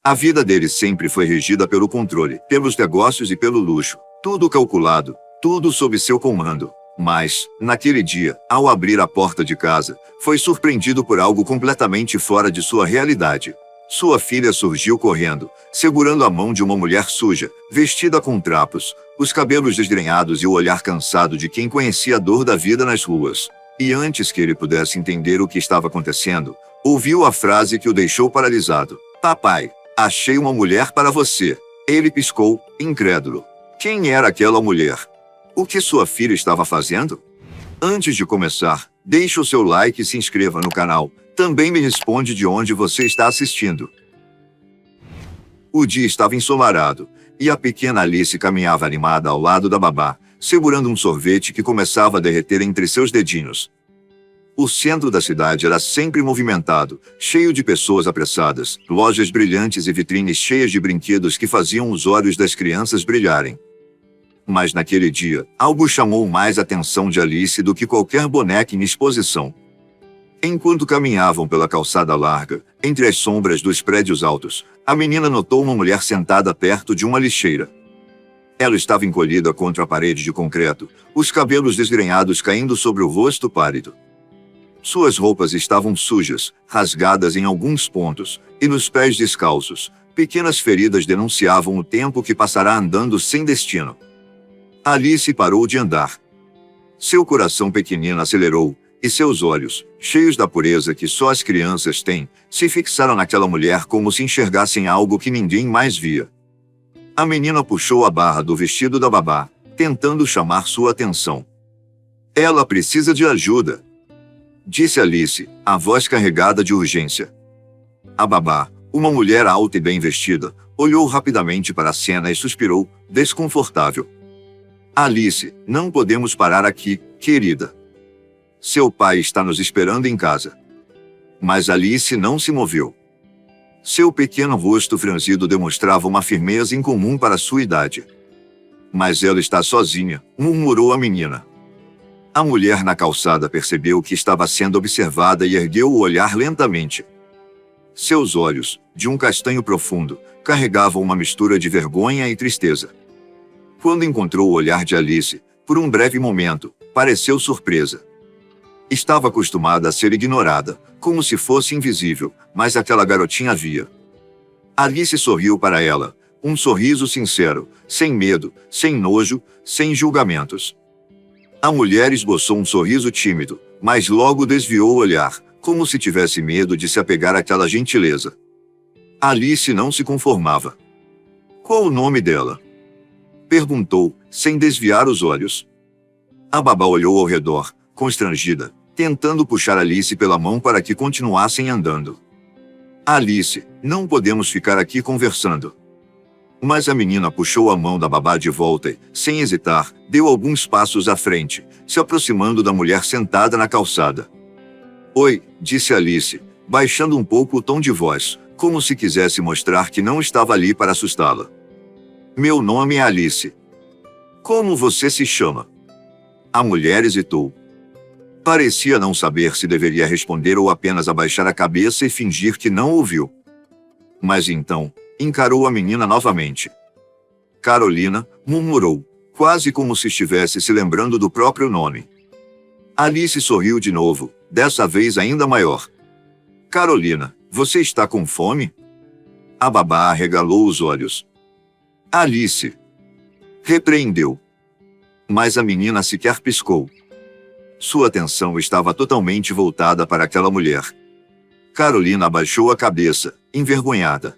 A vida dele sempre foi regida pelo controle, pelos negócios e pelo luxo. Tudo calculado, tudo sob seu comando. Mas, naquele dia, ao abrir a porta de casa, foi surpreendido por algo completamente fora de sua realidade. Sua filha surgiu correndo, segurando a mão de uma mulher suja, vestida com trapos, os cabelos desgrenhados e o olhar cansado de quem conhecia a dor da vida nas ruas. E antes que ele pudesse entender o que estava acontecendo, ouviu a frase que o deixou paralisado. "Papai, achei uma mulher para você." Ele piscou, incrédulo. Quem era aquela mulher? O que sua filha estava fazendo? Antes de começar, deixe o seu like e se inscreva no canal. Também me responde de onde você está assistindo. O dia estava ensolarado, e a pequena Alice caminhava animada ao lado da babá, segurando um sorvete que começava a derreter entre seus dedinhos. O centro da cidade era sempre movimentado, cheio de pessoas apressadas, lojas brilhantes e vitrines cheias de brinquedos que faziam os olhos das crianças brilharem. Mas naquele dia, algo chamou mais a atenção de Alice do que qualquer boneca em exposição. Enquanto caminhavam pela calçada larga, entre as sombras dos prédios altos, a menina notou uma mulher sentada perto de uma lixeira. Ela estava encolhida contra a parede de concreto, os cabelos desgrenhados caindo sobre o rosto pálido. Suas roupas estavam sujas, rasgadas em alguns pontos, e nos pés descalços, pequenas feridas denunciavam o tempo que passará andando sem destino. Alice parou de andar. Seu coração pequenino acelerou, e seus olhos, cheios da pureza que só as crianças têm, se fixaram naquela mulher como se enxergassem algo que ninguém mais via. A menina puxou a barra do vestido da babá, tentando chamar sua atenção. "Ela precisa de ajuda", disse Alice, a voz carregada de urgência. A babá, uma mulher alta e bem vestida, olhou rapidamente para a cena e suspirou, desconfortável. "Alice, não podemos parar aqui, querida. Seu pai está nos esperando em casa." Mas Alice não se moveu. Seu pequeno rosto franzido demonstrava uma firmeza incomum para sua idade. "Mas ela está sozinha", murmurou a menina. A mulher na calçada percebeu que estava sendo observada e ergueu o olhar lentamente. Seus olhos, de um castanho profundo, carregavam uma mistura de vergonha e tristeza. Quando encontrou o olhar de Alice, por um breve momento, pareceu surpresa. Estava acostumada a ser ignorada, como se fosse invisível, mas aquela garotinha via. Alice sorriu para ela, um sorriso sincero, sem medo, sem nojo, sem julgamentos. A mulher esboçou um sorriso tímido, mas logo desviou o olhar, como se tivesse medo de se apegar àquela gentileza. Alice não se conformava. "Qual o nome dela?" perguntou, sem desviar os olhos. A babá olhou ao redor, constrangida, tentando puxar Alice pela mão para que continuassem andando. "Alice, não podemos ficar aqui conversando." Mas a menina puxou a mão da babá de volta e, sem hesitar, deu alguns passos à frente, se aproximando da mulher sentada na calçada. "Oi", disse Alice, baixando um pouco o tom de voz, como se quisesse mostrar que não estava ali para assustá-la. "Meu nome é Alice." "Como você se chama?" A mulher hesitou. Parecia não saber se deveria responder ou apenas abaixar a cabeça e fingir que não ouviu. Mas então, encarou a menina novamente. "Carolina", murmurou, quase como se estivesse se lembrando do próprio nome. Alice sorriu de novo, dessa vez ainda maior. "Carolina, você está com fome?" A babá arregalou os olhos. "Alice!" repreendeu. Mas a menina sequer piscou. Sua atenção estava totalmente voltada para aquela mulher. Carolina abaixou a cabeça, envergonhada.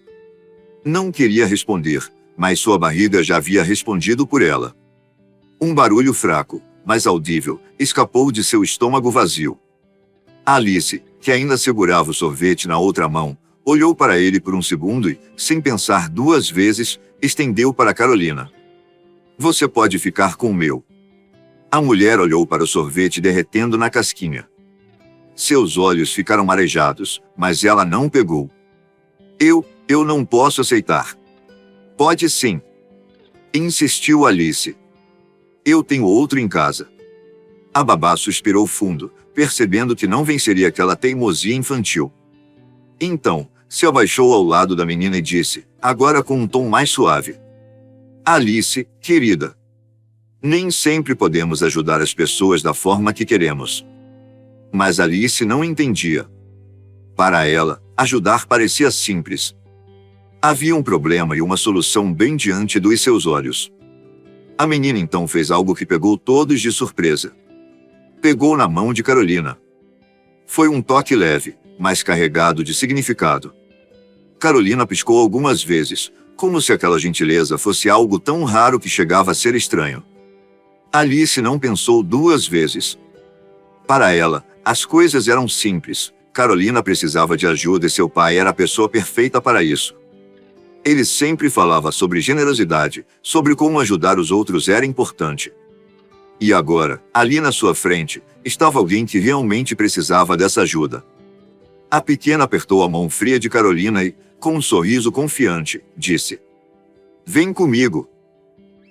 Não queria responder, mas sua barriga já havia respondido por ela. Um barulho fraco, mas audível, escapou de seu estômago vazio. Alice, que ainda segurava o sorvete na outra mão, olhou para ele por um segundo e, sem pensar duas vezes, estendeu para Carolina. "Você pode ficar com o meu." A mulher olhou para o sorvete derretendo na casquinha. Seus olhos ficaram marejados, mas ela não pegou. Eu não posso aceitar." "Pode sim", insistiu Alice. "Eu tenho outro em casa." A babá suspirou fundo, percebendo que não venceria aquela teimosia infantil. "Então, Se abaixou ao lado da menina e disse, agora com um tom mais suave: Alice, querida. Nem sempre podemos ajudar as pessoas da forma que queremos. Mas Alice não entendia. Para ela, ajudar parecia simples. Havia um problema e uma solução bem diante dos seus olhos. A menina então fez algo que pegou todos de surpresa. Pegou na mão de Carolina. Foi um toque leve, mas carregado de significado. Carolina piscou algumas vezes, como se aquela gentileza fosse algo tão raro que chegava a ser estranho. Alice não pensou duas vezes. Para ela, as coisas eram simples. Carolina precisava de ajuda e seu pai era a pessoa perfeita para isso. Ele sempre falava sobre generosidade, sobre como ajudar os outros era importante. E agora, ali na sua frente, estava alguém que realmente precisava dessa ajuda. A pequena apertou a mão fria de Carolina e, com um sorriso confiante, disse: Vem comigo.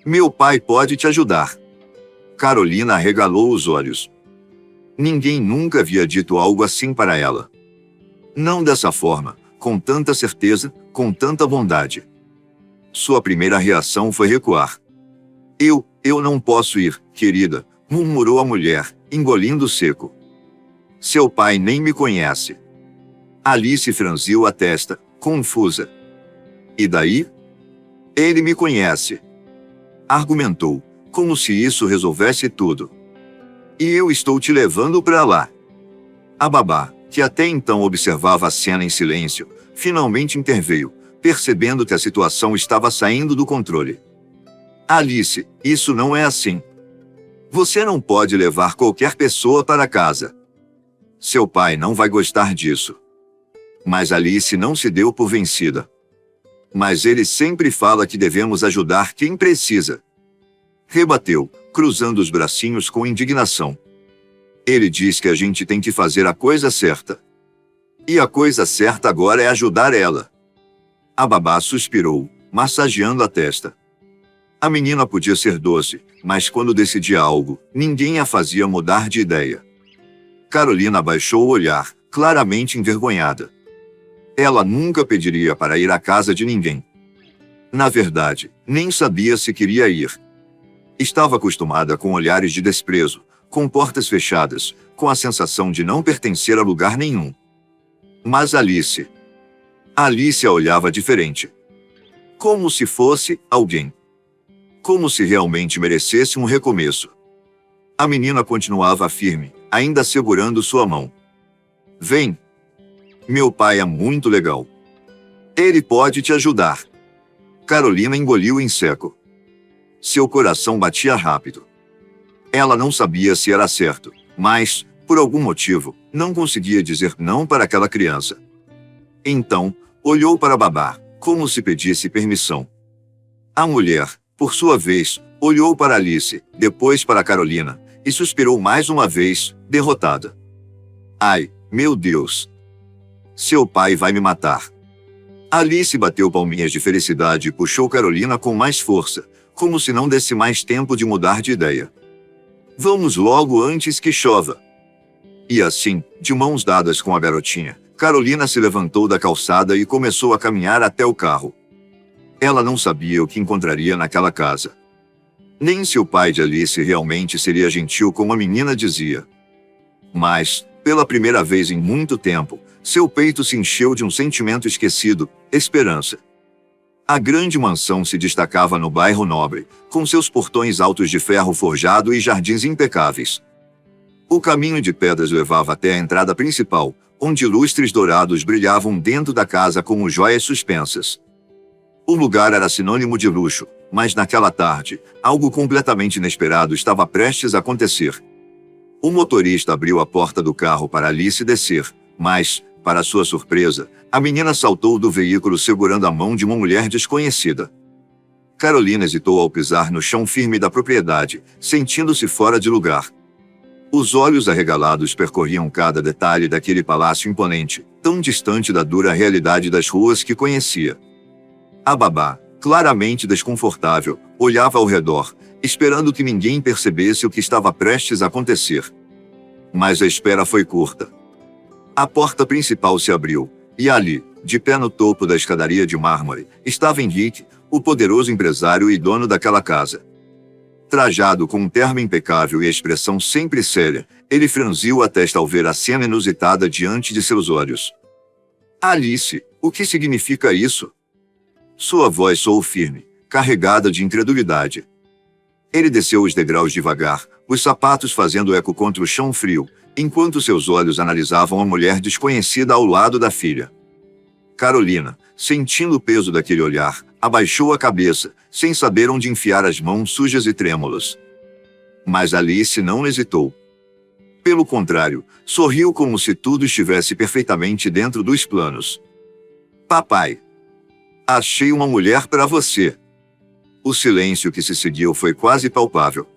Meu pai pode te ajudar. Carolina arregalou os olhos. Ninguém nunca havia dito algo assim para ela. Não dessa forma, com tanta certeza, com tanta bondade. Sua primeira reação foi recuar. Eu não posso ir, querida, murmurou a mulher, engolindo seco. Seu pai nem me conhece. Alice franziu a testa, confusa. E daí? Ele me conhece. Argumentou, como se isso resolvesse tudo. E eu estou te levando para lá. A babá, que até então observava a cena em silêncio, finalmente interveio, percebendo que a situação estava saindo do controle. Alice, isso não é assim. Você não pode levar qualquer pessoa para casa. Seu pai não vai gostar disso. Mas Alice não se deu por vencida. Mas ele sempre fala que devemos ajudar quem precisa. Rebateu, cruzando os bracinhos com indignação. Ele diz que a gente tem que fazer a coisa certa. E a coisa certa agora é ajudar ela. A babá suspirou, massageando a testa. A menina podia ser doce, mas quando decidia algo, ninguém a fazia mudar de ideia. Carolina abaixou o olhar, claramente envergonhada. Ela nunca pediria para ir à casa de ninguém. Na verdade, nem sabia se queria ir. Estava acostumada com olhares de desprezo, com portas fechadas, com a sensação de não pertencer a lugar nenhum. Mas Alice a olhava diferente. Como se fosse alguém. Como se realmente merecesse um recomeço. A menina continuava firme, ainda segurando sua mão. Vem. Meu pai é muito legal. Ele pode te ajudar. Carolina engoliu em seco. Seu coração batia rápido. Ela não sabia se era certo, mas, por algum motivo, não conseguia dizer não para aquela criança. Então, olhou para a babá, como se pedisse permissão. A mulher, por sua vez, olhou para Alice, depois para Carolina, e suspirou mais uma vez, derrotada. Ai, meu Deus! Seu pai vai me matar. Alice bateu palminhas de felicidade e puxou Carolina com mais força, como se não desse mais tempo de mudar de ideia. Vamos logo antes que chova. E assim, de mãos dadas com a garotinha, Carolina se levantou da calçada e começou a caminhar até o carro. Ela não sabia o que encontraria naquela casa. Nem se o pai de Alice realmente seria gentil como a menina dizia. Mas, pela primeira vez em muito tempo, seu peito se encheu de um sentimento esquecido, esperança. A grande mansão se destacava no bairro nobre, com seus portões altos de ferro forjado e jardins impecáveis. O caminho de pedras levava até a entrada principal, onde lustres dourados brilhavam dentro da casa como joias suspensas. O lugar era sinônimo de luxo, mas naquela tarde, algo completamente inesperado estava prestes a acontecer. O motorista abriu a porta do carro para Alice descer, mas, para sua surpresa, a menina saltou do veículo segurando a mão de uma mulher desconhecida. Carolina hesitou ao pisar no chão firme da propriedade, sentindo-se fora de lugar. Os olhos arregalados percorriam cada detalhe daquele palácio imponente, tão distante da dura realidade das ruas que conhecia. A babá, claramente desconfortável, olhava ao redor, esperando que ninguém percebesse o que estava prestes a acontecer. Mas a espera foi curta. A porta principal se abriu, e ali, De pé no topo da escadaria de mármore, estava Henrique, o poderoso empresário e dono daquela casa. Trajado com um terno impecável e expressão sempre séria, ele franziu a testa ao ver a cena inusitada diante de seus olhos. Alice, o que significa isso? Sua voz soou firme, carregada de incredulidade. Ele desceu os degraus devagar, os sapatos fazendo eco contra o chão frio, enquanto seus olhos analisavam a mulher desconhecida ao lado da filha. Carolina, sentindo o peso daquele olhar, abaixou a cabeça, sem saber onde enfiar as mãos sujas e trêmulas. Mas Alice não hesitou. Pelo contrário, sorriu como se tudo estivesse perfeitamente dentro dos planos. Papai, achei uma mulher para você. O silêncio que se seguiu foi quase palpável.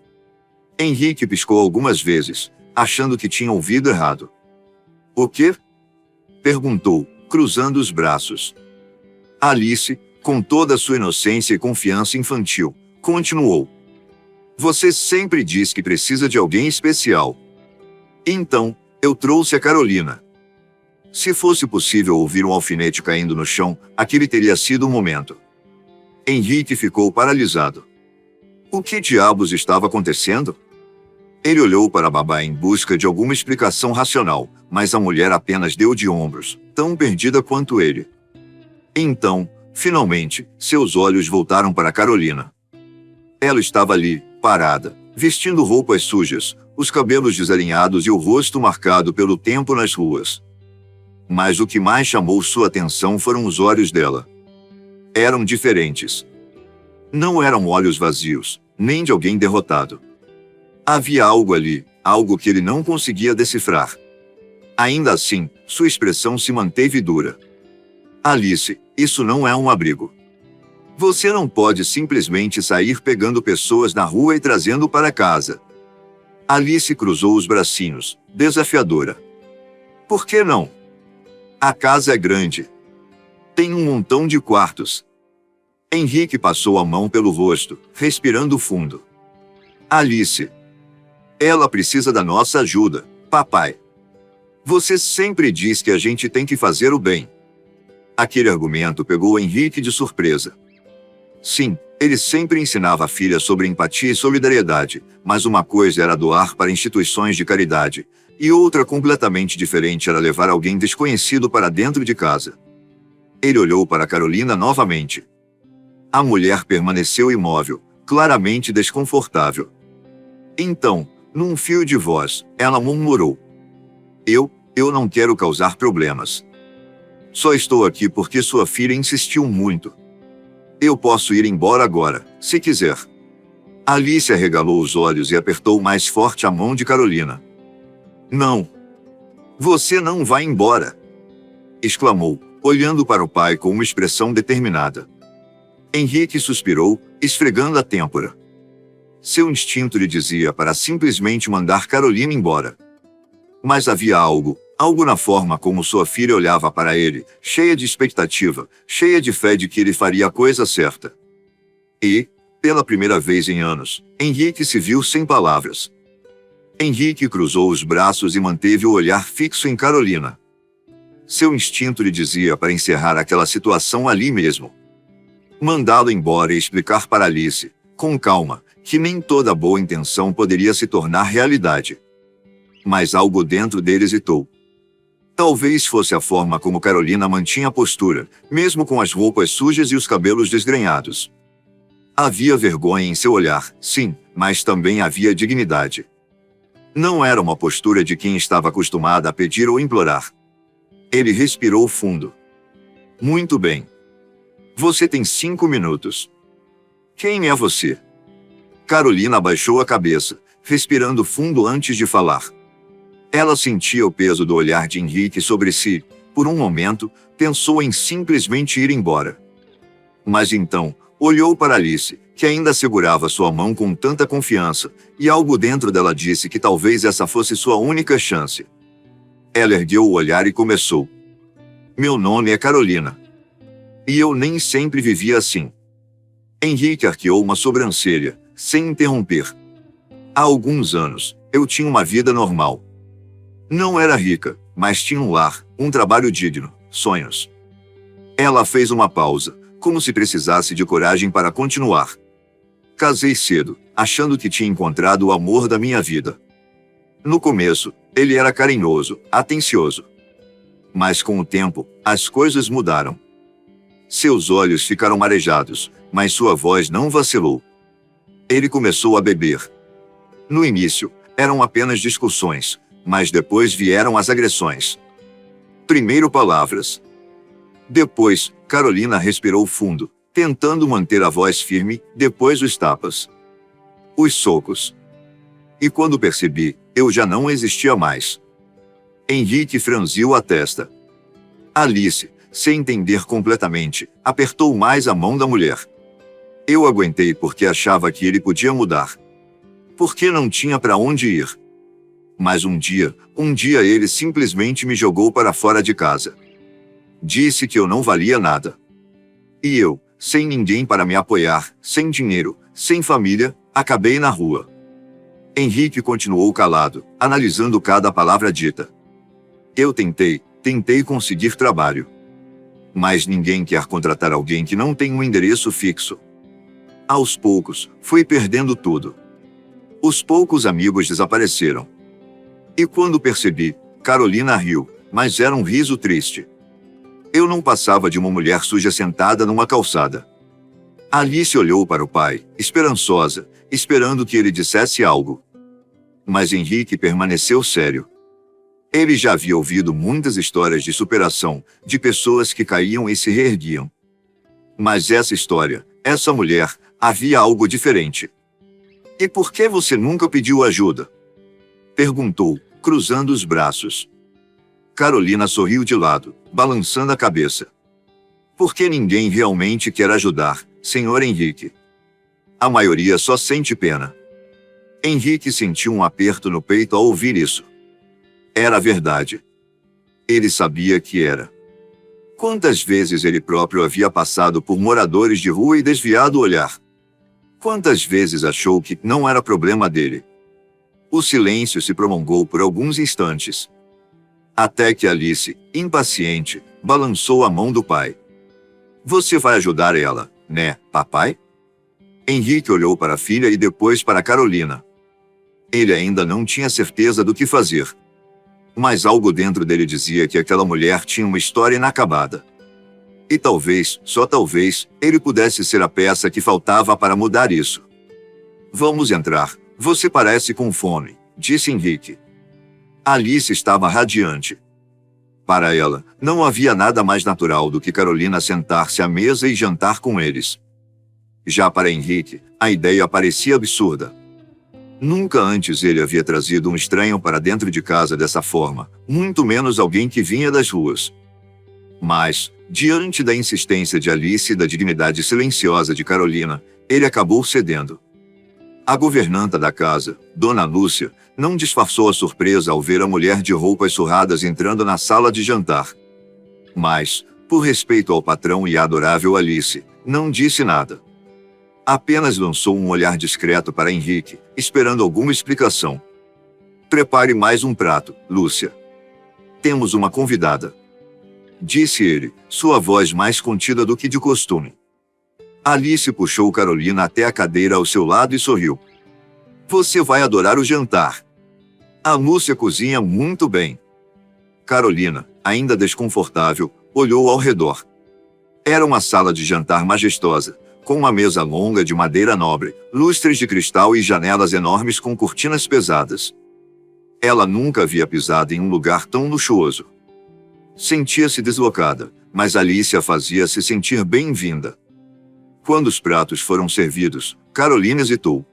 Henrique piscou algumas vezes, achando que tinha ouvido errado. O quê? Perguntou, cruzando os braços. Alice, com toda a sua inocência e confiança infantil, continuou. Você sempre diz que precisa de alguém especial. Então, eu trouxe a Carolina. Se fosse possível ouvir um alfinete caindo no chão, aquele teria sido o momento. Henrique ficou paralisado. O que diabos estava acontecendo? Ele olhou para a babá em busca de alguma explicação racional, mas a mulher apenas deu de ombros, tão perdida quanto ele. Então, finalmente, seus olhos voltaram para Carolina. Ela estava ali, parada, vestindo roupas sujas, os cabelos desalinhados e o rosto marcado pelo tempo nas ruas. Mas o que mais chamou sua atenção foram os olhos dela. Eram diferentes. Não eram olhos vazios, nem de alguém derrotado. Havia algo ali, algo que ele não conseguia decifrar. Ainda assim, sua expressão se manteve dura. Alice, isso não é um abrigo. Você não pode simplesmente sair pegando pessoas na rua e trazendo para casa. Alice cruzou os bracinhos, desafiadora. Por que não? A casa é grande. Tem um montão de quartos. Henrique passou a mão pelo rosto, respirando fundo. Alice. Ela precisa da nossa ajuda, papai. Você sempre diz que a gente tem que fazer o bem. Aquele argumento pegou Henrique de surpresa. Sim, ele sempre ensinava a filha sobre empatia e solidariedade, mas uma coisa era doar para instituições de caridade, e outra completamente diferente era levar alguém desconhecido para dentro de casa. Ele olhou para Carolina novamente. A mulher permaneceu imóvel, claramente desconfortável. Então, num fio de voz, ela murmurou. Eu não quero causar problemas. Só estou aqui porque sua filha insistiu muito. Eu posso ir embora agora, se quiser. Alice arregalou os olhos e apertou mais forte a mão de Carolina. Não. Você não vai embora! Exclamou, olhando para o pai com uma expressão determinada. Henrique suspirou, esfregando a têmpora. Seu instinto lhe dizia para simplesmente mandar Carolina embora. Mas havia algo na forma como sua filha olhava para ele, cheia de expectativa, cheia de fé de que ele faria a coisa certa. E, pela primeira vez em anos, Henrique se viu sem palavras. Henrique cruzou os braços e manteve o olhar fixo em Carolina. Seu instinto lhe dizia para encerrar aquela situação ali mesmo. Mandá-lo embora e explicar para Alice, com calma, que nem toda boa intenção poderia se tornar realidade. Mas algo dentro dele hesitou. Talvez fosse a forma como Carolina mantinha a postura, mesmo com as roupas sujas e os cabelos desgrenhados. Havia vergonha em seu olhar, sim, mas também havia dignidade. Não era uma postura de quem estava acostumada a pedir ou implorar. Ele respirou fundo. Muito bem. Você tem 5 minutos. Quem é você? Carolina abaixou a cabeça, respirando fundo antes de falar. Ela sentia o peso do olhar de Henrique sobre si. Por um momento, pensou em simplesmente ir embora. Mas então, olhou para Alice, que ainda segurava sua mão com tanta confiança, e algo dentro dela disse que talvez essa fosse sua única chance. Ela ergueu o olhar e começou. Meu nome é Carolina. E eu nem sempre vivia assim. Henrique arqueou uma sobrancelha, sem interromper. Há alguns anos, eu tinha uma vida normal. Não era rica, mas tinha um lar, um trabalho digno, sonhos. Ela fez uma pausa, como se precisasse de coragem para continuar. Casei cedo, achando que tinha encontrado o amor da minha vida. No começo, ele era carinhoso, atencioso. Mas com o tempo, as coisas mudaram. Seus olhos ficaram marejados, mas sua voz não vacilou. Ele começou a beber. No início, eram apenas discussões, mas depois vieram as agressões. Primeiro palavras. Depois, Carolina respirou fundo, tentando manter a voz firme, depois os tapas. Os socos. E quando percebi, eu já não existia mais. Henrique franziu a testa. Alice, sem entender completamente, apertou mais a mão da mulher. Eu aguentei porque achava que ele podia mudar. Porque não tinha para onde ir. Mas um dia ele simplesmente me jogou para fora de casa. Disse que eu não valia nada. E eu, sem ninguém para me apoiar, sem dinheiro, sem família, acabei na rua. Henrique continuou calado, analisando cada palavra dita. Eu tentei conseguir trabalho. Mas ninguém quer contratar alguém que não tem um endereço fixo. Aos poucos, fui perdendo tudo. Os poucos amigos desapareceram. E quando percebi, Carolina riu, mas era um riso triste. Eu não passava de uma mulher suja sentada numa calçada. Alice olhou para o pai, esperançosa, esperando que ele dissesse algo. Mas Henrique permaneceu sério. Ele já havia ouvido muitas histórias de superação, de pessoas que caíam e se reerguiam. Mas essa história, essa mulher, havia algo diferente. E por que você nunca pediu ajuda? Perguntou, cruzando os braços. Carolina sorriu de lado, balançando a cabeça. Porque ninguém realmente quer ajudar, Sr. Henrique. A maioria só sente pena. Henrique sentiu um aperto no peito ao ouvir isso. Era verdade. Ele sabia que era. Quantas vezes ele próprio havia passado por moradores de rua e desviado o olhar? Quantas vezes achou que não era problema dele? O silêncio se prolongou por alguns instantes. Até que Alice, impaciente, balançou a mão do pai. Você vai ajudar ela, né, papai? Henrique olhou para a filha e depois para Carolina. Ele ainda não tinha certeza do que fazer. Mas algo dentro dele dizia que aquela mulher tinha uma história inacabada. E talvez, só talvez, ele pudesse ser a peça que faltava para mudar isso. Vamos entrar, você parece com fome, disse Henrique. Alice estava radiante. Para ela, não havia nada mais natural do que Carolina sentar-se à mesa e jantar com eles. Já para Henrique, a ideia parecia absurda. Nunca antes ele havia trazido um estranho para dentro de casa dessa forma, muito menos alguém que vinha das ruas. Mas, diante da insistência de Alice e da dignidade silenciosa de Carolina, ele acabou cedendo. A governanta da casa, Dona Lúcia, não disfarçou a surpresa ao ver a mulher de roupas surradas entrando na sala de jantar. Mas, por respeito ao patrão e à adorável Alice, não disse nada. Apenas lançou um olhar discreto para Henrique, esperando alguma explicação. Prepare mais um prato, Lúcia. Temos uma convidada. Disse ele, sua voz mais contida do que de costume. Alice puxou Carolina até a cadeira ao seu lado e sorriu. Você vai adorar o jantar. A Lúcia cozinha muito bem. Carolina, ainda desconfortável, olhou ao redor. Era uma sala de jantar majestosa, com uma mesa longa de madeira nobre, lustres de cristal e janelas enormes com cortinas pesadas. Ela nunca havia pisado em um lugar tão luxuoso. Sentia-se deslocada, mas Alice a fazia se sentir bem-vinda. Quando os pratos foram servidos, Carolina hesitou.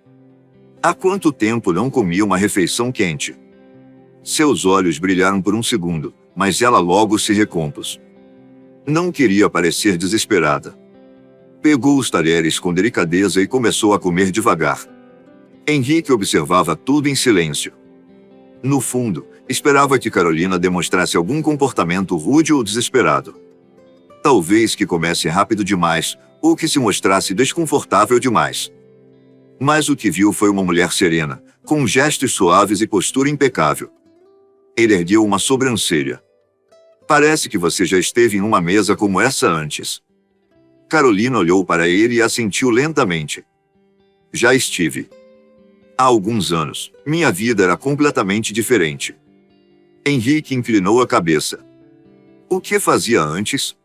Há quanto tempo não comia uma refeição quente? Seus olhos brilharam por um segundo, mas ela logo se recompôs. Não queria parecer desesperada. Pegou os talheres com delicadeza e começou a comer devagar. Henrique observava tudo em silêncio. No fundo, esperava que Carolina demonstrasse algum comportamento rude ou desesperado. Talvez que comesse rápido demais, ou que se mostrasse desconfortável demais. Mas o que viu foi uma mulher serena, com gestos suaves e postura impecável. Ele ergueu uma sobrancelha. Parece que você já esteve em uma mesa como essa antes. Carolina olhou para ele e assentiu lentamente. Já estive. Há alguns anos, minha vida era completamente diferente. Henrique inclinou a cabeça. O que fazia antes?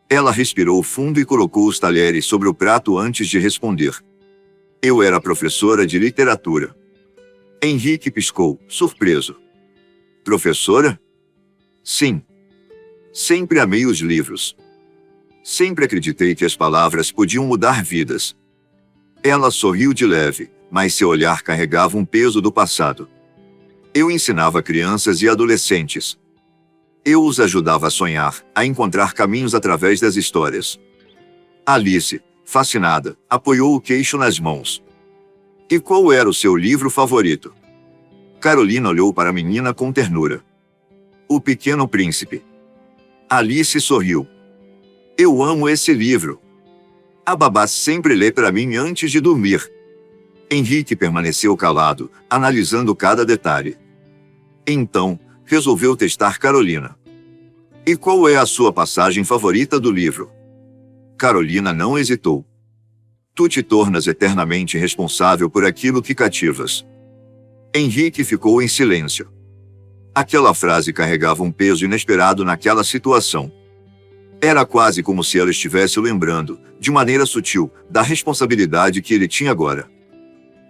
Ela respirou fundo e colocou os talheres sobre o prato antes de responder. Eu era professora de literatura. Henrique piscou, surpreso. Professora? Sim. Sempre amei os livros. Sempre acreditei que as palavras podiam mudar vidas. Ela sorriu de leve, mas seu olhar carregava um peso do passado. Eu ensinava crianças e adolescentes. Eu os ajudava a sonhar, a encontrar caminhos através das histórias. Alice, fascinada, apoiou o queixo nas mãos. E qual era o seu livro favorito? Carolina olhou para a menina com ternura. O Pequeno Príncipe. Alice sorriu. Eu amo esse livro. A babá sempre lê para mim antes de dormir. Henrique permaneceu calado, analisando cada detalhe. Então, resolveu testar Carolina. E qual é a sua passagem favorita do livro? Carolina não hesitou. Tu te tornas eternamente responsável por aquilo que cativas. Henrique ficou em silêncio. Aquela frase carregava um peso inesperado naquela situação. Era quase como se ela estivesse lembrando, de maneira sutil, da responsabilidade que ele tinha agora.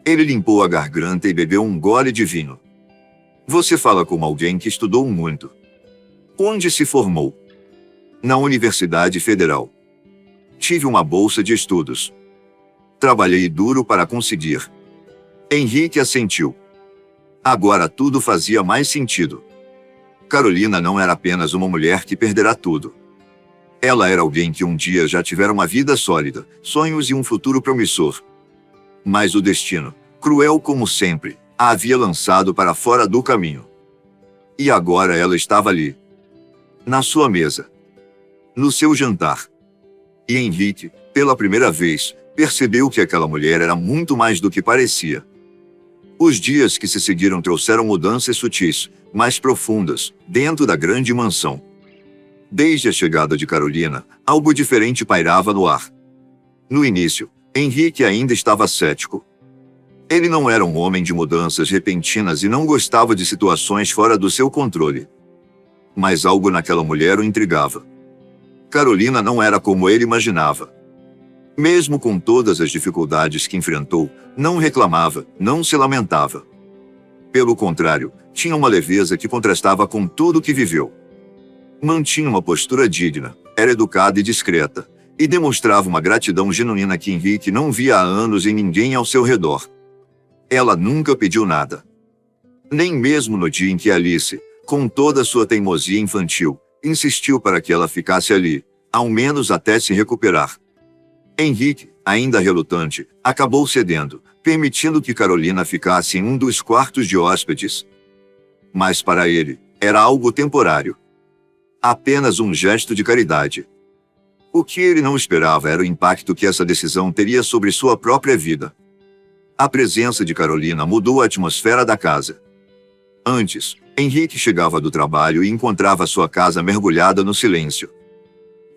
Ele limpou a garganta e bebeu um gole de vinho. Você fala como alguém que estudou muito. Onde se formou? Na Universidade Federal. Tive uma bolsa de estudos. Trabalhei duro para conseguir. Henrique assentiu. Agora tudo fazia mais sentido. Carolina não era apenas uma mulher que perderá tudo. Ela era alguém que um dia já tivera uma vida sólida, sonhos e um futuro promissor. Mas o destino, cruel como sempre, a havia lançado para fora do caminho. E agora ela estava ali. Na sua mesa. No seu jantar. E Henrique, pela primeira vez, percebeu que aquela mulher era muito mais do que parecia. Os dias que se seguiram trouxeram mudanças sutis, mais profundas, dentro da grande mansão. Desde a chegada de Carolina, algo diferente pairava no ar. No início, Henrique ainda estava cético. Ele não era um homem de mudanças repentinas e não gostava de situações fora do seu controle. Mas algo naquela mulher o intrigava. Carolina não era como ele imaginava. Mesmo com todas as dificuldades que enfrentou, não reclamava, não se lamentava. Pelo contrário, tinha uma leveza que contrastava com tudo que viveu. Mantinha uma postura digna, era educada e discreta, e demonstrava uma gratidão genuína que Henrique não via há anos em ninguém ao seu redor. Ela nunca pediu nada. Nem mesmo no dia em que Alice, com toda sua teimosia infantil, insistiu para que ela ficasse ali, ao menos até se recuperar. Henrique, ainda relutante, acabou cedendo, permitindo que Carolina ficasse em um dos quartos de hóspedes. Mas para ele, era algo temporário. Apenas um gesto de caridade. O que ele não esperava era o impacto que essa decisão teria sobre sua própria vida. A presença de Carolina mudou a atmosfera da casa. Antes, Henrique chegava do trabalho e encontrava sua casa mergulhada no silêncio.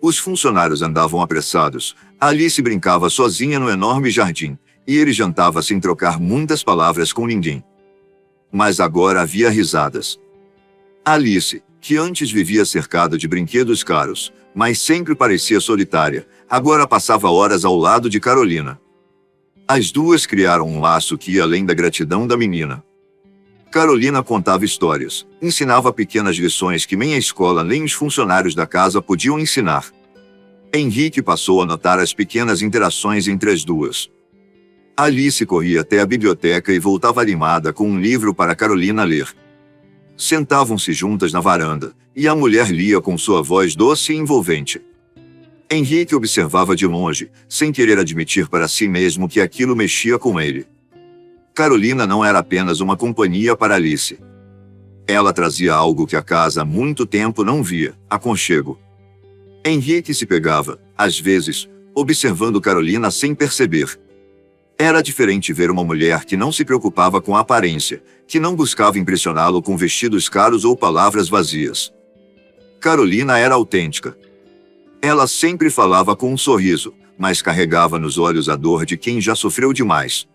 Os funcionários andavam apressados, Alice brincava sozinha no enorme jardim, e ele jantava sem trocar muitas palavras com ninguém. Mas agora havia risadas. Alice, que antes vivia cercada de brinquedos caros, mas sempre parecia solitária, agora passava horas ao lado de Carolina. As duas criaram um laço que ia além da gratidão da menina. Carolina contava histórias, ensinava pequenas lições que nem a escola nem os funcionários da casa podiam ensinar. Henrique passou a notar as pequenas interações entre as duas. Alice corria até a biblioteca e voltava animada com um livro para Carolina ler. Sentavam-se juntas na varanda, e a mulher lia com sua voz doce e envolvente. Henrique observava de longe, sem querer admitir para si mesmo que aquilo mexia com ele. Carolina não era apenas uma companhia para Alice. Ela trazia algo que a casa há muito tempo não via, aconchego. Henrique se pegava, às vezes, observando Carolina sem perceber. Era diferente ver uma mulher que não se preocupava com a aparência, que não buscava impressioná-lo com vestidos caros ou palavras vazias. Carolina era autêntica. Ela sempre falava com um sorriso, mas carregava nos olhos a dor de quem já sofreu demais.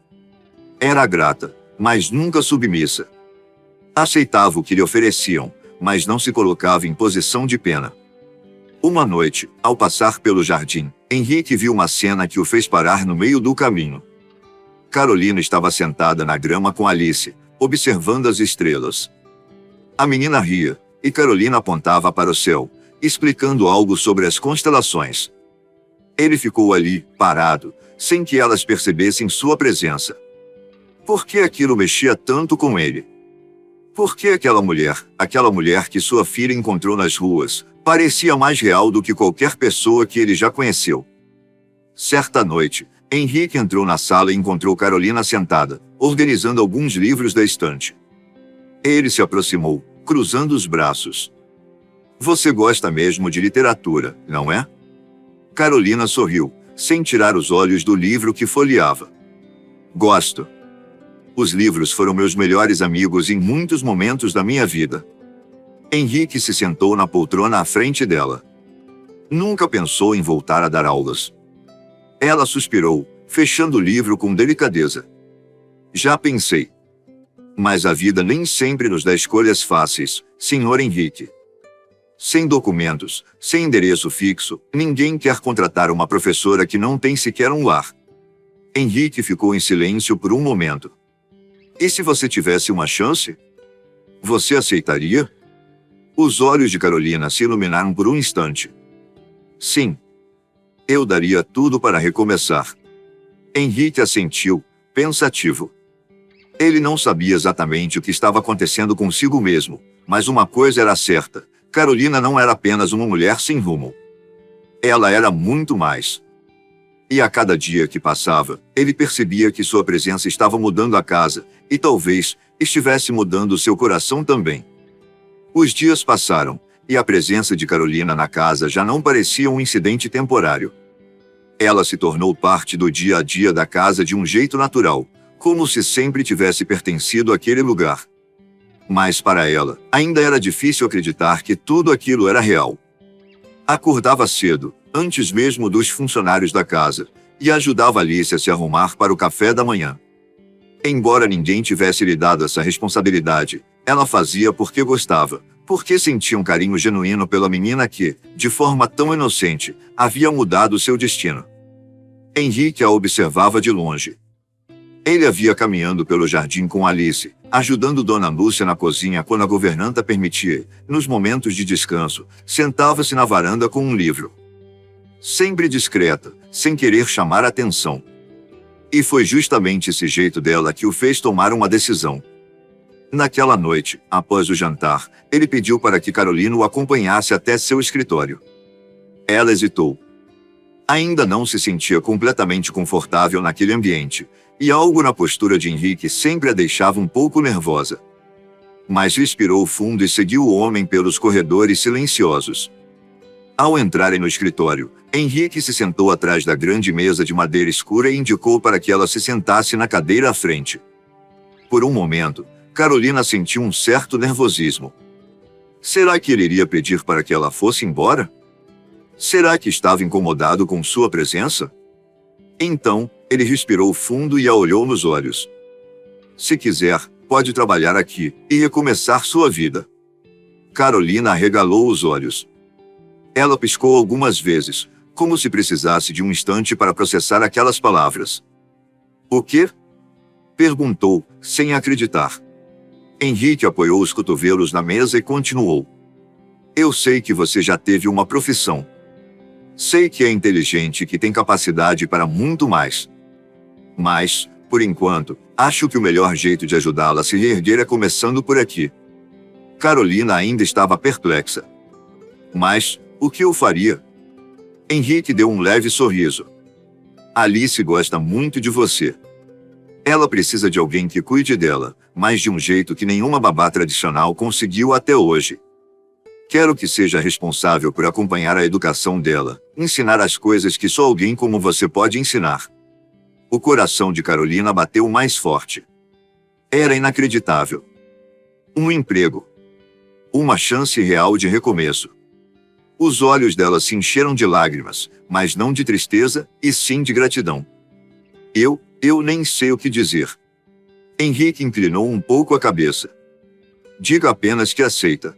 Era grata, mas nunca submissa. Aceitava o que lhe ofereciam, mas não se colocava em posição de pena. Uma noite, ao passar pelo jardim, Henrique viu uma cena que o fez parar no meio do caminho. Carolina estava sentada na grama com Alice, observando as estrelas. A menina ria, e Carolina apontava para o céu, explicando algo sobre as constelações. Ele ficou ali, parado, sem que elas percebessem sua presença. Por que aquilo mexia tanto com ele? Por que aquela mulher que sua filha encontrou nas ruas, parecia mais real do que qualquer pessoa que ele já conheceu? Certa noite, Henrique entrou na sala e encontrou Carolina sentada, organizando alguns livros da estante. Ele se aproximou, cruzando os braços. Você gosta mesmo de literatura, não é? Carolina sorriu, sem tirar os olhos do livro que folheava. Gosto. Os livros foram meus melhores amigos em muitos momentos da minha vida. Henrique se sentou na poltrona à frente dela. Nunca pensou em voltar a dar aulas. Ela suspirou, fechando o livro com delicadeza. Já pensei. Mas a vida nem sempre nos dá escolhas fáceis, Sr. Henrique. Sem documentos, sem endereço fixo, ninguém quer contratar uma professora que não tem sequer um lar. Henrique ficou em silêncio por um momento. E se você tivesse uma chance? Você aceitaria? Os olhos de Carolina se iluminaram por um instante. Sim. Eu daria tudo para recomeçar. Henrique assentiu, pensativo. Ele não sabia exatamente o que estava acontecendo consigo mesmo, mas uma coisa era certa: Carolina não era apenas uma mulher sem rumo. Ela era muito mais. E a cada dia que passava, ele percebia que sua presença estava mudando a casa, e talvez estivesse mudando seu coração também. Os dias passaram, e a presença de Carolina na casa já não parecia um incidente temporário. Ela se tornou parte do dia a dia da casa de um jeito natural, como se sempre tivesse pertencido àquele lugar. Mas para ela, ainda era difícil acreditar que tudo aquilo era real. Acordava cedo, antes mesmo dos funcionários da casa, e ajudava Alice a se arrumar para o café da manhã. Embora ninguém tivesse lhe dado essa responsabilidade, ela fazia porque gostava, porque sentia um carinho genuíno pela menina que, de forma tão inocente, havia mudado seu destino. Henrique a observava de longe. Ele a via caminhando pelo jardim com Alice, ajudando Dona Lúcia na cozinha quando a governanta permitia. Nos momentos de descanso, sentava-se na varanda com um livro. Sempre discreta, sem querer chamar atenção. E foi justamente esse jeito dela que o fez tomar uma decisão. Naquela noite, após o jantar, ele pediu para que Carolina o acompanhasse até seu escritório. Ela hesitou. Ainda não se sentia completamente confortável naquele ambiente, e algo na postura de Henrique sempre a deixava um pouco nervosa. Mas respirou fundo e seguiu o homem pelos corredores silenciosos. Ao entrarem no escritório, Henrique se sentou atrás da grande mesa de madeira escura e indicou para que ela se sentasse na cadeira à frente. Por um momento, Carolina sentiu um certo nervosismo. Será que ele iria pedir para que ela fosse embora? Será que estava incomodado com sua presença? Então, ele respirou fundo e a olhou nos olhos. Se quiser, pode trabalhar aqui e recomeçar sua vida. Carolina arregalou os olhos. Ela piscou algumas vezes, como se precisasse de um instante para processar aquelas palavras. O quê? Perguntou, sem acreditar. Henrique apoiou os cotovelos na mesa e continuou. Eu sei que você já teve uma profissão. Sei que é inteligente e que tem capacidade para muito mais. Mas, por enquanto, acho que o melhor jeito de ajudá-la a se reerguer é começando por aqui. Carolina ainda estava perplexa. Mas, o que eu faria? Henrique deu um leve sorriso. Alice gosta muito de você. Ela precisa de alguém que cuide dela, mas de um jeito que nenhuma babá tradicional conseguiu até hoje. Quero que seja responsável por acompanhar a educação dela, ensinar as coisas que só alguém como você pode ensinar. O coração de Carolina bateu mais forte. Era inacreditável. Um emprego. Uma chance real de recomeço. Os olhos dela se encheram de lágrimas, mas não de tristeza, e sim de gratidão. Eu nem sei o que dizer. Henrique inclinou um pouco a cabeça. Diga apenas que aceita.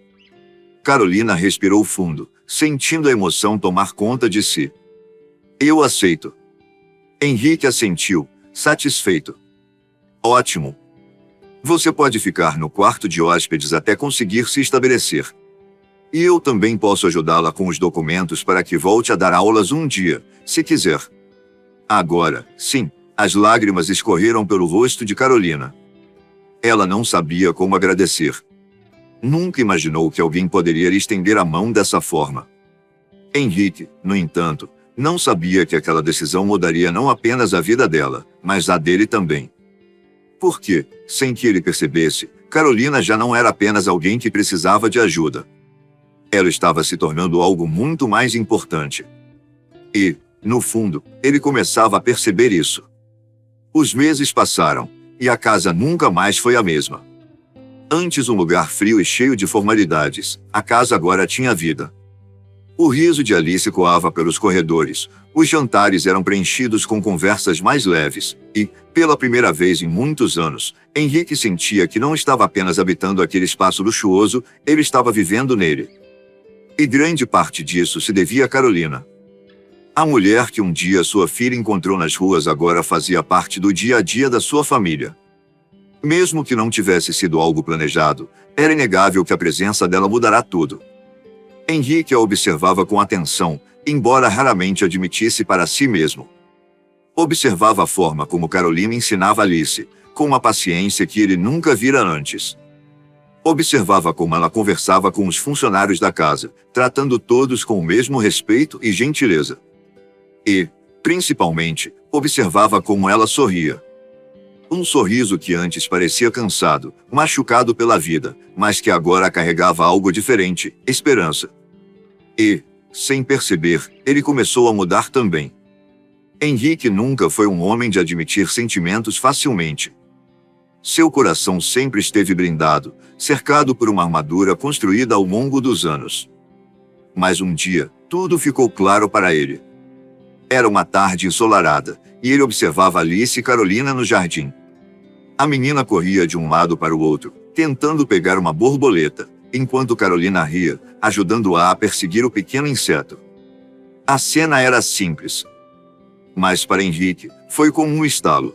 Carolina respirou fundo, sentindo a emoção tomar conta de si. Eu aceito. Henrique assentiu, satisfeito. Ótimo. Você pode ficar no quarto de hóspedes até conseguir se estabelecer. E eu também posso ajudá-la com os documentos para que volte a dar aulas um dia, se quiser. Agora, sim, as lágrimas escorreram pelo rosto de Carolina. Ela não sabia como agradecer. Nunca imaginou que alguém poderia lhe estender a mão dessa forma. Henrique, no entanto, não sabia que aquela decisão mudaria não apenas a vida dela, mas a dele também. Porque, sem que ele percebesse, Carolina já não era apenas alguém que precisava de ajuda. Ela estava se tornando algo muito mais importante. E, no fundo, ele começava a perceber isso. Os meses passaram, e a casa nunca mais foi a mesma. Antes um lugar frio e cheio de formalidades, a casa agora tinha vida. O riso de Alice coava pelos corredores, os jantares eram preenchidos com conversas mais leves, e, pela primeira vez em muitos anos, Henrique sentia que não estava apenas habitando aquele espaço luxuoso, ele estava vivendo nele. E grande parte disso se devia a Carolina. A mulher que um dia sua filha encontrou nas ruas agora fazia parte do dia a dia da sua família. Mesmo que não tivesse sido algo planejado, era inegável que a presença dela mudará tudo. Henrique a observava com atenção, embora raramente admitisse para si mesmo. Observava a forma como Carolina ensinava Alice, com uma paciência que ele nunca vira antes. Observava como ela conversava com os funcionários da casa, tratando todos com o mesmo respeito e gentileza. E, principalmente, observava como ela sorria. Um sorriso que antes parecia cansado, machucado pela vida, mas que agora carregava algo diferente, esperança. E, sem perceber, ele começou a mudar também. Henrique nunca foi um homem de admitir sentimentos facilmente. Seu coração sempre esteve blindado, cercado por uma armadura construída ao longo dos anos. Mas um dia, tudo ficou claro para ele. Era uma tarde ensolarada, e ele observava Alice e Carolina no jardim. A menina corria de um lado para o outro, tentando pegar uma borboleta, enquanto Carolina ria, ajudando-a a perseguir o pequeno inseto. A cena era simples. Mas para Henrique, foi como um estalo.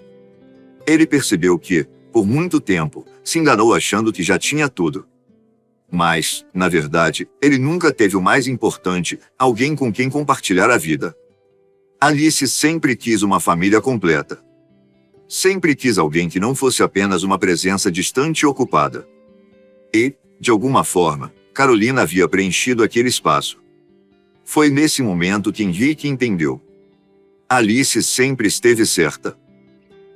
Ele percebeu que, por muito tempo, se enganou achando que já tinha tudo. Mas, na verdade, ele nunca teve o mais importante, alguém com quem compartilhar a vida. Alice sempre quis uma família completa. Sempre quis alguém que não fosse apenas uma presença distante e ocupada. E, de alguma forma, Carolina havia preenchido aquele espaço. Foi nesse momento que Henrique entendeu. Alice sempre esteve certa.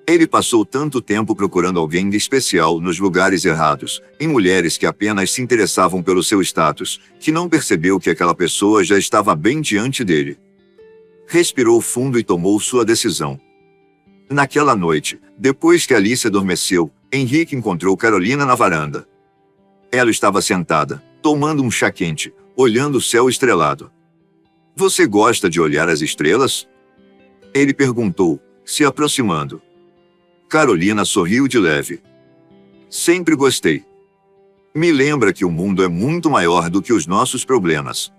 Ele passou tanto tempo procurando alguém de especial nos lugares errados, em mulheres que apenas se interessavam pelo seu status, que não percebeu que aquela pessoa já estava bem diante dele. Respirou fundo e tomou sua decisão. Naquela noite, depois que Alice adormeceu, Henrique encontrou Carolina na varanda. Ela estava sentada, tomando um chá quente, olhando o céu estrelado. Você gosta de olhar as estrelas? Ele perguntou, se aproximando. Carolina sorriu de leve. Sempre gostei. Me lembra que o mundo é muito maior do que os nossos problemas.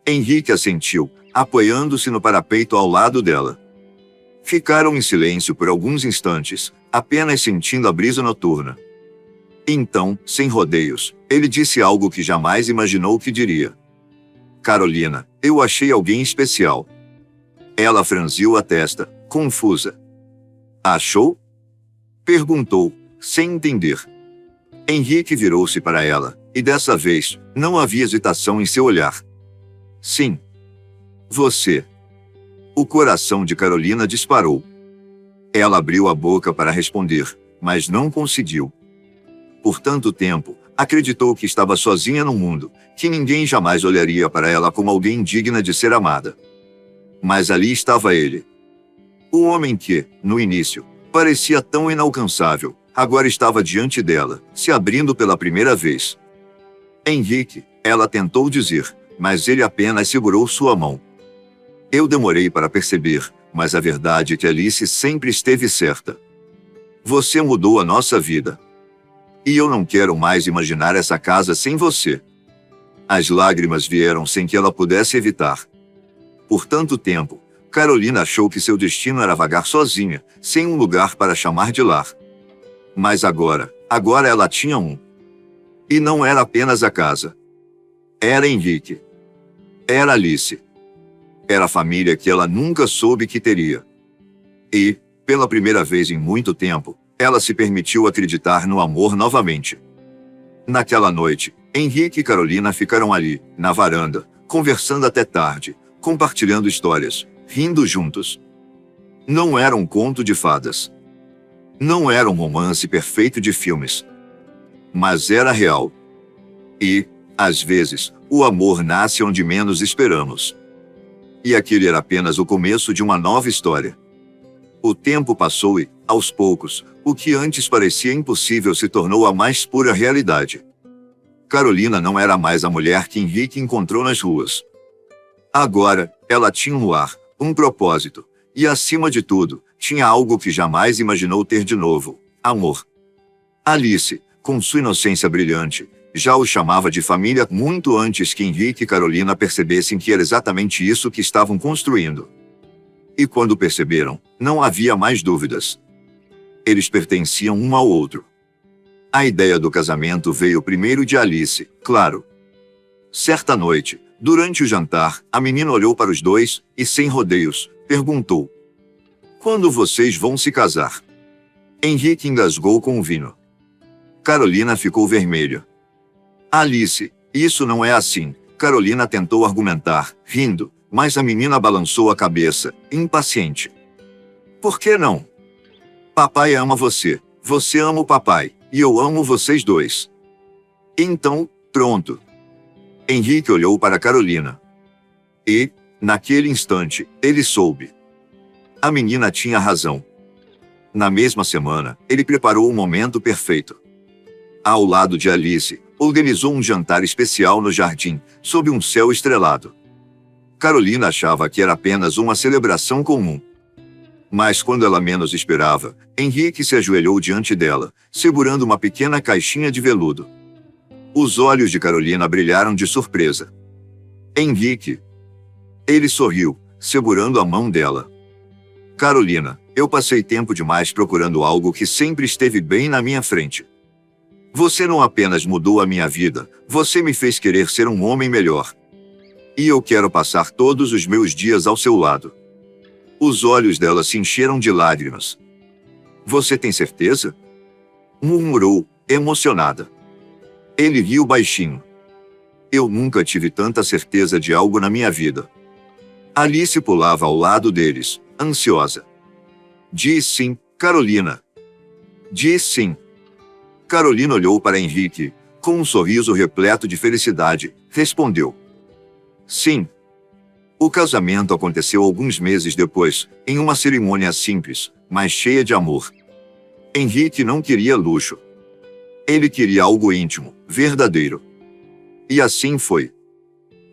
Henrique assentiu, apoiando-se no parapeito ao lado dela. Ficaram em silêncio por alguns instantes, apenas sentindo a brisa noturna. Então, sem rodeios, ele disse algo que jamais imaginou que diria. Carolina, eu achei alguém especial. Ela franziu a testa, confusa. Achou? Perguntou, sem entender. Henrique virou-se para ela, e dessa vez, não havia hesitação em seu olhar. Sim. Você. O coração de Carolina disparou. Ela abriu a boca para responder, mas não conseguiu. Por tanto tempo, acreditou que estava sozinha no mundo, que ninguém jamais olharia para ela como alguém digna de ser amada. Mas ali estava ele. O homem que, no início, parecia tão inalcançável, agora estava diante dela, se abrindo pela primeira vez. Henrique, ela tentou dizer, mas ele apenas segurou sua mão. Eu demorei para perceber, mas a verdade é que Alice sempre esteve certa. Você mudou a nossa vida. E eu não quero mais imaginar essa casa sem você. As lágrimas vieram sem que ela pudesse evitar. Por tanto tempo, Carolina achou que seu destino era vagar sozinha, sem um lugar para chamar de lar. Mas agora ela tinha um. E não era apenas a casa. Era Henrique. Era Alice. Era a família que ela nunca soube que teria. E, pela primeira vez em muito tempo, ela se permitiu acreditar no amor novamente. Naquela noite, Henrique e Carolina ficaram ali, na varanda, conversando até tarde, compartilhando histórias, rindo juntos. Não era um conto de fadas. Não era um romance perfeito de filmes. Mas era real. E, às vezes, o amor nasce onde menos esperamos. E aquele era apenas o começo de uma nova história. O tempo passou e, aos poucos, o que antes parecia impossível se tornou a mais pura realidade. Carolina não era mais a mulher que Henrique encontrou nas ruas. Agora, ela tinha um lar, um propósito, e acima de tudo, tinha algo que jamais imaginou ter de novo: amor. Alice, com sua inocência brilhante, já o chamava de família muito antes que Henrique e Carolina percebessem que era exatamente isso que estavam construindo. E quando perceberam, não havia mais dúvidas. Eles pertenciam um ao outro. A ideia do casamento veio primeiro de Alice, claro. Certa noite, durante o jantar, a menina olhou para os dois e, sem rodeios, perguntou: "Quando vocês vão se casar?" Henrique engasgou com o vinho. Carolina ficou vermelha. "Alice, isso não é assim", Carolina tentou argumentar, rindo, mas a menina balançou a cabeça, impaciente. "Por que não? Papai ama você, você ama o papai, e eu amo vocês dois. Então, pronto." Henrique olhou para Carolina. E, naquele instante, ele soube. A menina tinha razão. Na mesma semana, ele preparou o momento perfeito. Ao lado de Alice, organizou um jantar especial no jardim, sob um céu estrelado. Carolina achava que era apenas uma celebração comum. Mas quando ela menos esperava, Henrique se ajoelhou diante dela, segurando uma pequena caixinha de veludo. Os olhos de Carolina brilharam de surpresa. "Henrique." Ele sorriu, segurando a mão dela. "Carolina, eu passei tempo demais procurando algo que sempre esteve bem na minha frente. Você não apenas mudou a minha vida, você me fez querer ser um homem melhor. E eu quero passar todos os meus dias ao seu lado." Os olhos dela se encheram de lágrimas. "Você tem certeza?" murmurou, emocionada. Ele riu baixinho. "Eu nunca tive tanta certeza de algo na minha vida." Alice pulava ao lado deles, ansiosa. "Diz sim, Carolina." "Diz sim." Carolina olhou para Henrique, com um sorriso repleto de felicidade, respondeu: "Sim." O casamento aconteceu alguns meses depois, em uma cerimônia simples, mas cheia de amor. Henrique não queria luxo. Ele queria algo íntimo, verdadeiro. E assim foi.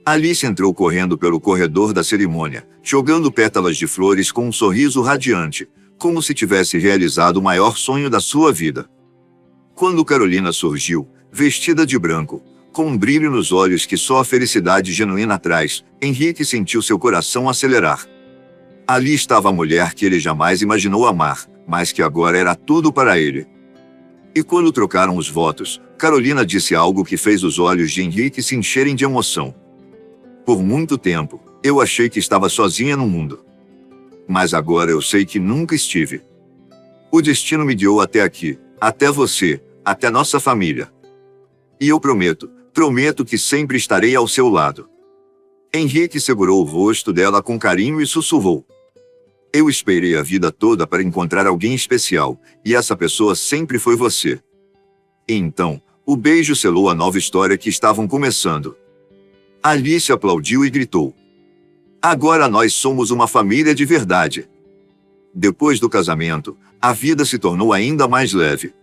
Alice entrou correndo pelo corredor da cerimônia, jogando pétalas de flores com um sorriso radiante, como se tivesse realizado o maior sonho da sua vida. Quando Carolina surgiu, vestida de branco, com um brilho nos olhos que só a felicidade genuína traz, Henrique sentiu seu coração acelerar. Ali estava a mulher que ele jamais imaginou amar, mas que agora era tudo para ele. E quando trocaram os votos, Carolina disse algo que fez os olhos de Henrique se encherem de emoção. "Por muito tempo, eu achei que estava sozinha no mundo. Mas agora eu sei que nunca estive. O destino me guiou até aqui, até você, até nossa família. E eu prometo que sempre estarei ao seu lado." Henrique segurou o rosto dela com carinho e sussurrou: "Eu esperei a vida toda para encontrar alguém especial, e essa pessoa sempre foi você." E então, o beijo selou a nova história que estavam começando. Alice aplaudiu e gritou: "Agora nós somos uma família de verdade." Depois do casamento, a vida se tornou ainda mais leve.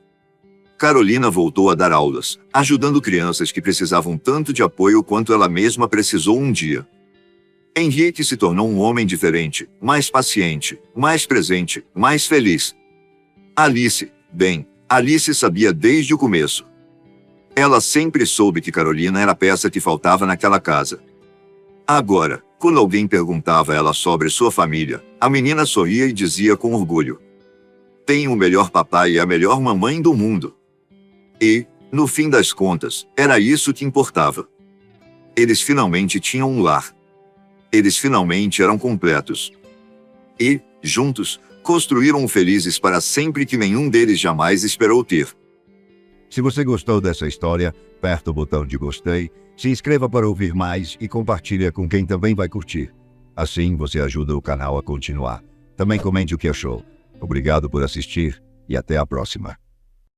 Carolina voltou a dar aulas, ajudando crianças que precisavam tanto de apoio quanto ela mesma precisou um dia. Henrique se tornou um homem diferente, mais paciente, mais presente, mais feliz. Alice sabia desde o começo. Ela sempre soube que Carolina era a peça que faltava naquela casa. Agora, quando alguém perguntava a ela sobre sua família, a menina sorria e dizia com orgulho: "Tenho o melhor papai e a melhor mamãe do mundo." E, no fim das contas, era isso que importava. Eles finalmente tinham um lar. Eles finalmente eram completos. E, juntos, construíram felizes para sempre que nenhum deles jamais esperou ter. Se você gostou dessa história, aperta o botão de gostei, se inscreva para ouvir mais e compartilhe com quem também vai curtir. Assim você ajuda o canal a continuar. Também comente o que achou. Obrigado por assistir e até a próxima.